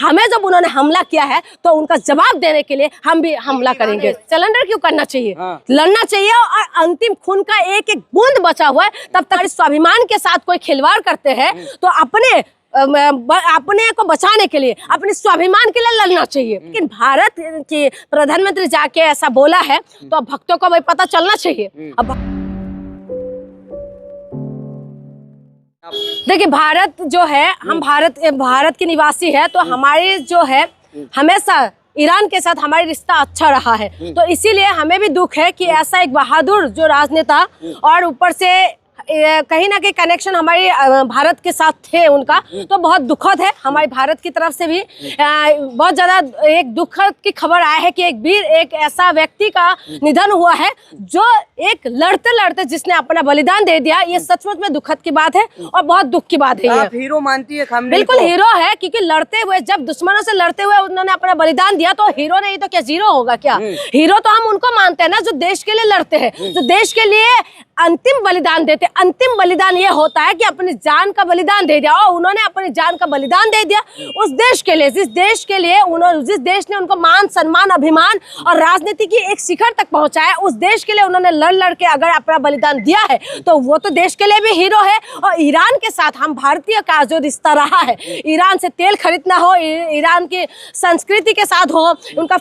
हमें जब उन्होंने हमला किया है तो उनका जवाब देने के लिए हम भी हमला करेंगे। सरेंडर क्यों करना चाहिए? लड़ना चाहिए। और अंतिम खून का एक एक बूंद बचा हुआ है, तब तक स्वाभिमान के साथ कोई खिलवाड़ करते हैं तो अपने को बचाने के लिए, अपने स्वाभिमान के लिए लड़ना चाहिए। लेकिन भारत की प्रधानमंत्री जाके ऐसा बोला है तो अब भक्तों को भाई पता चलना चाहिए। अब देखिए, भारत जो है, हम भारत के निवासी है, तो हमारे जो है हमेशा ईरान के साथ हमारी रिश्ता अच्छा रहा है। तो इसीलिए हमें भी दुख है कि ऐसा एक बहादुर जो राजनेता और ऊपर से कहीं ना कहीं कनेक्शन हमारे भारत के साथ थे उनका, तो बहुत दुखद है। हमारी भारत की तरफ से भी बहुत ज़्यादा एक दुखद की खबर आया है कि एक ऐसा व्यक्ति का निधन हुआ है जो एक लड़ते लड़ते जिसने अपना बलिदान दे दिया। ये सचमुच में दुखद की बात है और बहुत दुख की बात है। आप हीरो मानती है खामनेई? बिल्कुल हीरो है, क्योंकि लड़ते हुए, जब दुश्मनों से लड़ते हुए उन्होंने अपना बलिदान दिया, तो हीरो नहीं तो क्या जीरो होगा क्या? हीरो तो हम उनको मानते हैं ना जो देश के लिए लड़ते हैं, जो देश के लिए अंतिम बलिदान देते। अंतिम बलिदान ये होता है कि अपनी जान का बलिदान दे दिया, और उन्होंने अपनी जान का बलिदान दे दिया उस देश के लिए, जिस देश के लिए जिस देश ने उनको मान, सम्मान, अभिमान और राजनीति की एक शिखर तक पहुंचाया, उस देश के लिए उन्होंने लड़ के अगर अपना बलिदान दिया है तो वो तो देश के लिए भी हीरो है। और ईरान के साथ हम भारतीय का जो रिश्ता रहा है, ईरान से तेल खरीदना हो, ईरान की संस्कृति के साथ हो, उनका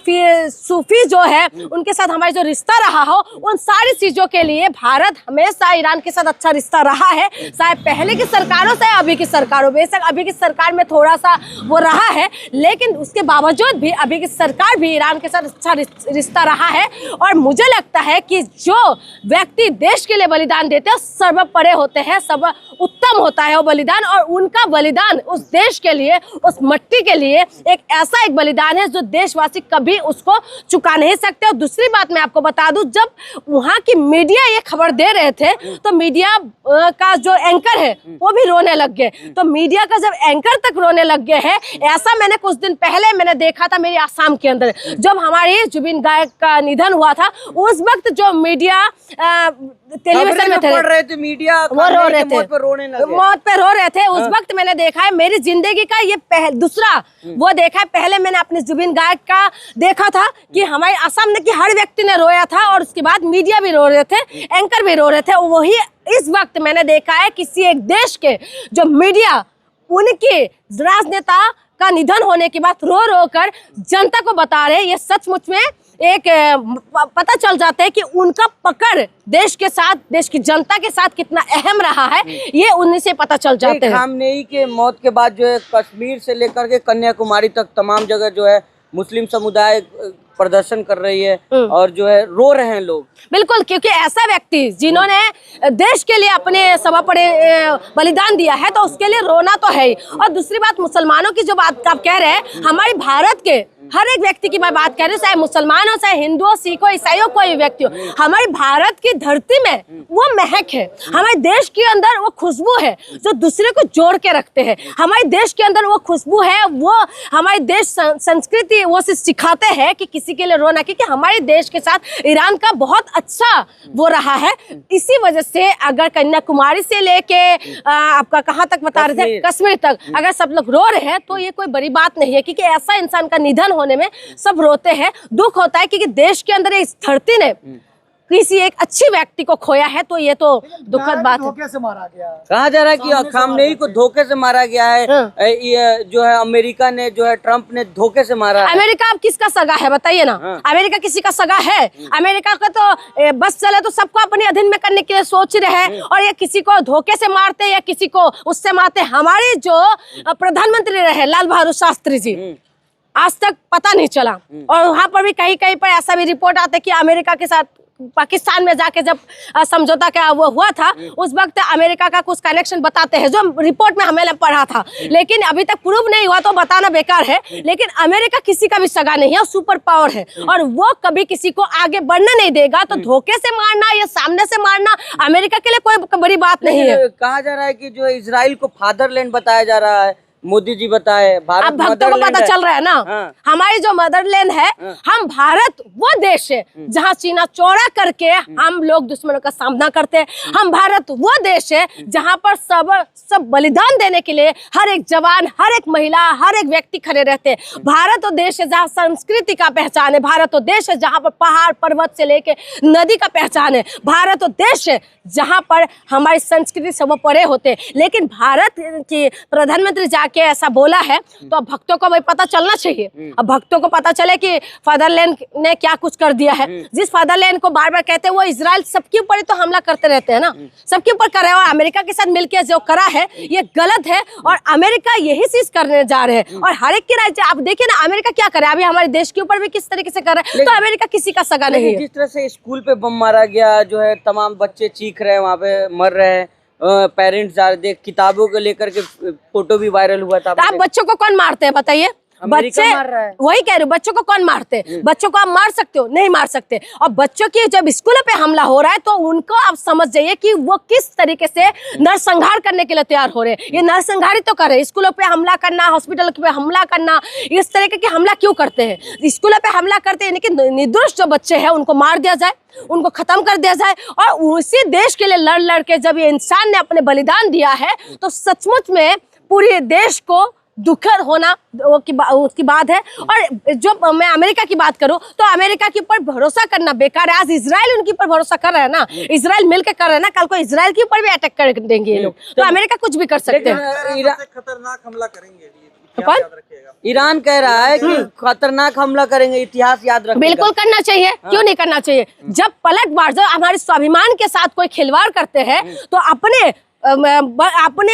सूफी जो है उनके साथ हमारा जो रिश्ता रहा हो, उन सारी चीजों के लिए भारत हमेशा ईरान के साथ अच्छा रिश्ता रहा है। शायद पहले की सरकारों से अभी की सरकारों, बेशक अभी की सरकार में थोड़ा सा वो रहा है, लेकिन उसके बावजूद भी अभी की सरकार भी ईरान के साथ अच्छा रिश्ता रहा है। और मुझे लगता है कि जो व्यक्ति देश के लिए बलिदान देते हैं सर्वोपरि होते हैं, सब उत्तम होता है वो बलिदान, और उनका बलिदान उस देश के लिए, उस मट्टी के लिए एक ऐसा एक बलिदान है जो देशवासी कभी उसको चुका नहीं सकते। और दूसरी बात मैं आपको बता दूं, जब वहाँ की मीडिया ये खबर दे रहे थे तो मीडिया का जो एंकर है वो भी रोने लग गए। तो मीडिया का जब एंकर तक रोने लग गए हैं, ऐसा मैंने कुछ दिन पहले मैंने देखा था मेरी आसाम के अंदर, जब हमारी जुबिन गार्ग का निधन हुआ था। उस वक्त जो मीडिया टेलीविजन में थे, मीडिया वो रो रहे थे, मौत पे रो रहे थे। उस वक्त मैंने देखा है मेरी जिंदगी का ये दूसरा वो देखा है। पहले मैंने अपने जुबिन गार्ग का देखा था कि हमारे असम में कि हर व्यक्ति ने रोया था, और उसके बाद मीडिया भी रो रहे थे, एंकर भी रो रहे थे। वही इस वक्त मैंने देखा है किसी एक देश के जो मीडिया उनके राजनेता का निधन होने के बाद रो रो कर जनता को बता रहे। ये सचमुच में एक पता चल जाता है कि उनका पकड़ देश के साथ, देश की जनता के साथ कितना अहम रहा है, ये उन्हीं से पता चल जाते हैं। खामनेई के मौत के बाद जो है कश्मीर से लेकर के कन्याकुमारी तक तमाम जगह जो है मुस्लिम समुदाय प्रदर्शन कर रही है और जो है रो रहे हैं लोग। बिल्कुल, क्योंकि ऐसा व्यक्ति जिन्होंने देश के लिए अपने सर्वोपरि बलिदान दिया है तो उसके लिए रोना तो है ही। और दूसरी बात, मुसलमानों की जो बात आप कह रहे हैं, हमारे भारत के हर एक व्यक्ति की मैं बात कर रही हूँ, चाहे मुसलमान हो, चाहे हिंदू हो, सिख हो, ईसाई हो, कोई व्यक्ति हो, हमारे भारत की धरती में वो महक है, हमारे देश के अंदर वो खुशबू है जो दूसरे को जोड़ के रखते हैं। हमारे देश के अंदर वो खुशबू है, वो हमारे देश संस्कृति वो सिखाते हैं कि किसी के लिए रोना, क्योंकि हमारे देश के साथ ईरान का बहुत अच्छा वो रहा है। इसी वजह से अगर कन्याकुमारी से लेके आपका कहाँ तक बता रहे थे, कश्मीर तक, अगर सब लोग रो रहे हैं तो ये कोई बड़ी बात नहीं है, क्योंकि ऐसा इंसान का निधन होने में सब रोते हैं, दुख होता है, क्योंकि देश के अंदर इस धरती ने किसी एक अच्छी व्यक्ति को खोया है, तो ये तो दुखद बात है। धोखे से मारा गया, कहा जा रहा है कि खामनेई को धोखे से मारा गया है। ये जो है अमेरिका ने, जो है ट्रम्प ने धोखे से मारा है। अमेरिका अब किसका सगा है बताइए ना? अमेरिका किसी का सगा है? अमेरिका का तो बस चले तो सबको अपने अधीन में करने के लिए सोच रहे हैं, और ये किसी को धोखे से मारते या किसी को उससे मारते। हमारे जो प्रधानमंत्री रहे लाल बहादुर शास्त्री जी, आज तक पता नहीं चला। और वहाँ पर भी कहीं कहीं पर ऐसा भी रिपोर्ट आता है कि अमेरिका के साथ पाकिस्तान में जाके जब समझौता का वो हुआ था, उस वक्त अमेरिका का कुछ कनेक्शन बताते हैं, जो रिपोर्ट में हमें पढ़ा था, लेकिन अभी तक प्रूव नहीं हुआ तो बताना बेकार है। लेकिन अमेरिका किसी का भी सगा नहीं है, सुपर पावर है, और वो कभी किसी को आगे बढ़ने नहीं देगा। तो धोखे से मारना या सामने से मारना अमेरिका के लिए कोई बड़ी बात नहीं है। कहा जा रहा है कि जो इजराइल को फादरलैंड बताया जा रहा है, मोदी जी बताए भारत अब भक्तों को मदरलैंड पता है। चल रहा है ना, हाँ। हमारी जो मदरलैंड है, हम भारत वो देश है जहाँ सीना चौड़ा करके हम लोग दुश्मनों का सामना करते हैं। हम भारत वो देश है जहाँ पर सब बलिदान देने के लिए हर एक जवान, हर एक महिला, हर एक व्यक्ति खड़े रहते हैं। भारत वो देश है जहाँ संस्कृति का पहचान है। भारत वो देश है जहाँ पर पहाड़ पर्वत से लेके नदी का पहचान है। भारत वो देश है जहाँ पर हमारी संस्कृति से वो परे होते हैं। लेकिन भारत की प्रधानमंत्री जाके ऐसा बोला है तो अब भक्तों को भाई पता चलना चाहिए। अब भक्तों को पता चले कि फादरलैंड ने क्या कुछ कर दिया है। जिस फादरलैंड को बार बार कहते हैं वो इजराइल सबके ऊपर ही तो हमला करते रहते हैं ना, सबके ऊपर कर रहे हैं। और अमेरिका के साथ मिलकर जो करा है ये गलत है और अमेरिका यही चीज करने जा रहे हैं। और हर एक के राज्य आप देखिए ना, अमेरिका क्या करे, अभी हमारे देश के ऊपर भी किस तरीके से कर रहे हैं। तो अमेरिका किसी का सगा नहीं है। जिस तरह से स्कूल पे बम मारा गया, जो है तमाम बच्चे चीख रहे हैं, वहाँ पे मर रहे हैं, पेरेंट्स जा रहे, किताबों को लेकर के फोटो भी वायरल हुआ था। तो आप बच्चों को कौन मारते हैं बताइए? बच्चे मार रहा है। वही कह रहे हो, बच्चों को कौन मारते हैं? बच्चों को आप मार सकते हो? नहीं मार सकते। और बच्चों की जब स्कूलों पे हमला हो रहा है तो उनको आप समझ जाइए कि वो किस तरीके से नरसंहार करने के लिए तैयार हो रहे हैं। ये नरसंहार ही तो कर रहे हैं। स्कूलों पे हमला करना, हॉस्पिटल पे हमला करना, इस तरीके के हमला क्यों करते हैं? स्कूलों पे हमला करते हैं कि निर्दोष जो बच्चे हैं उनको मार दिया जाए, उनको खत्म कर दिया जाए। और उसी देश के लिए लड़ लड़ के जब ये इंसान ने अपने बलिदान दिया है तो सचमुच में पूरे देश को दुखद होना उसकी बात है। और जो मैं अमेरिका की बात करूं तो अमेरिका के ऊपर भरोसा करना बेकार है। आज इजराइल उनके ऊपर भरोसा कर रहा है ना, इजराइल मिलकर कर रहा है ना, कल को इजराइल के ऊपर भी अटैक कर देंगे ये लोग। तो अमेरिका कुछ भी कर सकते हैं। खतरनाक हमला करेंगे, कौन? ईरान कह रहा है कि खतरनाक हमला करेंगे, इतिहास याद रखेगा। बिल्कुल करना चाहिए। क्यों नहीं करना चाहिए? जब पलटवार, जब हमारे स्वाभिमान के साथ कोई खिलवाड़ करते हैं तो अपने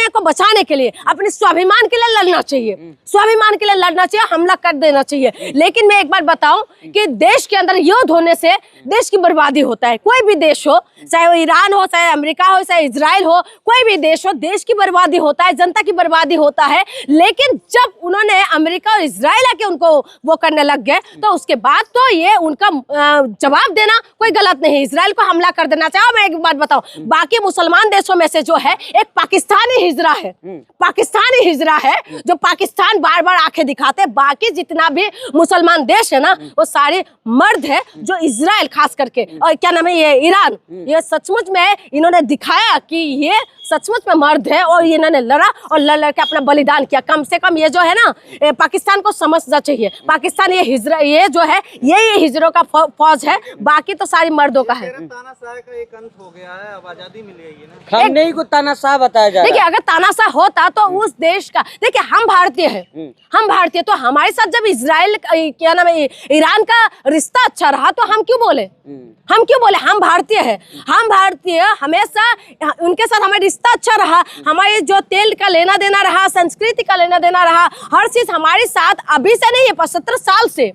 को बचाने के लिए, अपने स्वाभिमान के लिए लड़ना चाहिए, स्वाभिमान के लिए लड़ना चाहिए, हमला कर देना चाहिए। लेकिन मैं एक बात बताऊं कि देश के अंदर युद्ध होने से देश की बर्बादी होता है। कोई भी देश हो, चाहे वो ईरान हो, चाहे अमेरिका हो, चाहे इजराइल हो, कोई भी देश हो, देश की बर्बादी होता है, जनता की बर्बादी होता है। लेकिन जब उन्होंने अमेरिका और इजराइल आके उनको वो करने लग गए तो उसके बाद तो ये उनका जवाब देना कोई गलत नहीं। इजराइल को हमला कर देना चाहिए। और मैं एक बात बताऊं, बाकी मुसलमान देशों में से जो है एक पाकिस्तानी हिजरा है, पाकिस्तानी हिजरा है जो पाकिस्तान बार बार आंखें दिखाते हैं। बाकी जितना भी मुसलमान देश है ना वो सारे मर्द है। जो इजराइल खास करके और क्या नाम है ये ईरान, ये सचमुच में इन्होंने दिखाया कि ये सचमुच में मर्द है और इन्होंने लड़ा और लड़ के अपना बलिदान किया। कम से कम ये जो है ना पाकिस्तान को समझना चाहिए। पाकिस्तान ये हिजरा, ये जो है ये हिजरों का फौज है, बाकी तो सारी मर्दों का है। तानाशाह का एक अंत हो गया है, अब आजादी मिलेगी ना। खमेनी को तानाशाह बताया जा रहा है। देखिए अगर तानाशाह होता तो उस देश का, देखिए हम भारतीय हैं, हम भारतीय, तो हमारे साथ जब इजराइल क्या नाम है ईरान का रिश्ता अच्छा रहा तो हम क्यों बोले? हम क्यों बोले? हम भारतीय हैं, हम भारतीय, हमेशा उनके साथ हमारा रिश्ता अच्छा रहा। हमारे जो तेल का लेना देना रहा, संस्कृति का लेना देना रहा, हर चीज हमारे साथ अभी से नहीं है, 75 साल से,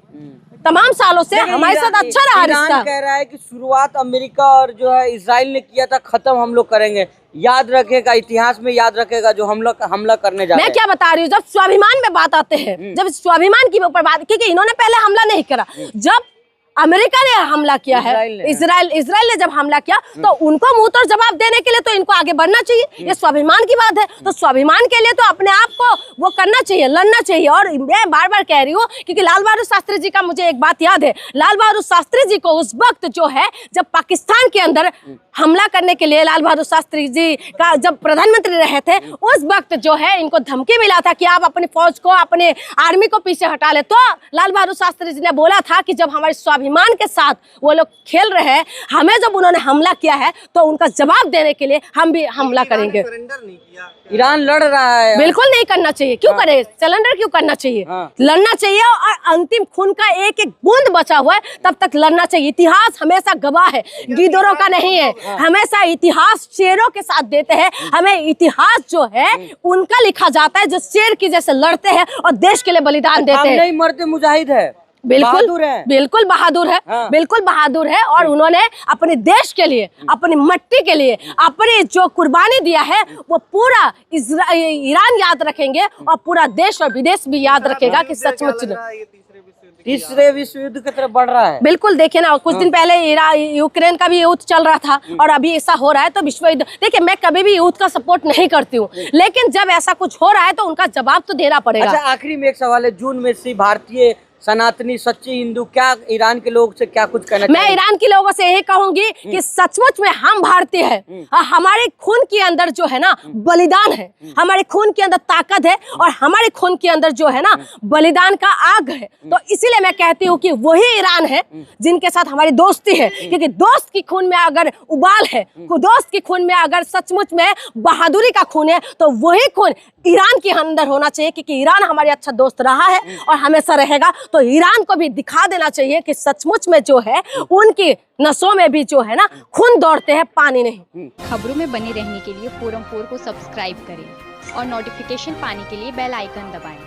तमाम सालों से हमारे साथ अच्छा रहा रिश्ता। ईरान कह रहा है कि शुरुआत अमेरिका और जो है इजराइल ने किया था, खत्म हम लोग करेंगे। याद रखेगा, इतिहास में याद रखेगा जो हम लोग हमला करने जा रहे हैं। मैं क्या बता रही हूँ, जब स्वाभिमान में बात आते हैं, जब स्वाभिमान की ऊपर बात, क्योंकि इन्होंने पहले हमला नहीं करा, जब अमेरिका ने हमला किया है, इजराइल ने जब हमला किया तो उनको मुंह तोड़ जवाब देने के लिए तो इनको आगे बढ़ना चाहिए। ये स्वाभिमान की बात है, तो स्वाभिमान के लिए तो अपने आप को वो करना चाहिए, लड़ना चाहिए। और मैं बार बार कह रही हूँ क्योंकि लाल बहादुर शास्त्री जी का मुझे एक बात याद है। लाल बहादुर शास्त्री जी को उस वक्त जो है जब पाकिस्तान के अंदर हमला करने के लिए लाल बहादुर शास्त्री जी का जब प्रधानमंत्री रहे थे, उस वक्त जो है इनको धमकी मिला था कि आप अपनी फौज को, अपने आर्मी को पीछे हटा ले। तो लाल बहादुर शास्त्री जी ने बोला था कि जब हमारे स्वाभिमान के साथ वो लोग खेल रहे हैं, हमें जब उन्होंने हमला किया है तो उनका जवाब देने के लिए हम भी हमला करेंगे। सरेंडर नहीं किया, ईरान लड़ रहा है। बिल्कुल नहीं करना चाहिए। क्यों करे? सिलेंडर क्यों करना चाहिए? लड़ना चाहिए और अंतिम खून का एक एक बूंद बचा हुआ है तब तक लड़ना चाहिए। इतिहास हमेशा गवाह है, गिद्धों का नहीं है। हमेशा इतिहास शेरों के साथ देते हैं। हमें इतिहास जो है उनका लिखा जाता है जो शेर की जैसे लड़ते हैं और देश के लिए बलिदान देते हैं। नहीं मरते मुजाहिद है, बहादुर है। बिल्कुल बहादुर है, हाँ। बिल्कुल बहादुर है। और उन्होंने अपने देश के लिए, अपनी मट्टी के लिए, अपनी जो कुर्बानी दिया है वो पूरा ईरान याद रखेंगे और पूरा देश और विदेश भी याद रखेगा कि सचमुच में ये तीसरे विश्व युद्ध की तरफ बढ़ रहा है। बिल्कुल। देखिए ना, कुछ दिन पहले यूक्रेन का भी युद्ध चल रहा था और अभी ऐसा हो रहा है तो विश्व युद्ध। देखिए, मैं कभी भी युद्ध का सपोर्ट नहीं करती हूँ, लेकिन जब ऐसा कुछ हो रहा है तो उनका जवाब तो देना पड़ेगा। अच्छा, आखिरी में एक सवाल है, जून में से भारतीय सनातनी सच्ची हिंदू क्या ईरान के लोग से क्या कुछ कहना मैं ईरान के लोगों से यही कहूंगी कि सचमुच में हम भारतीय हैं। हमारे खून के अंदर जो है ना बलिदान है, हमारे खून के अंदर ताकत है और हमारे खून के अंदर जो है ना बलिदान का आग है। तो इसीलिए मैं कहती हूँ कि वही ईरान है जिनके साथ हमारी दोस्ती है, क्योंकि दोस्त की खून में अगर उबाल है, दोस्त की खून में अगर सचमुच में बहादुरी का खून है तो वही खून ईरान के अंदर होना चाहिए, क्योंकि ईरान हमारे अच्छा दोस्त रहा है और हमेशा रहेगा। तो ईरान को भी दिखा देना चाहिए कि सचमुच में जो है उनकी नसों में भी जो है ना खून दौड़ते हैं, पानी नहीं। खबरों में बने रहने के लिए फोरम 4 को सब्सक्राइब करें और नोटिफिकेशन पाने के लिए बेल आइकन दबाएं।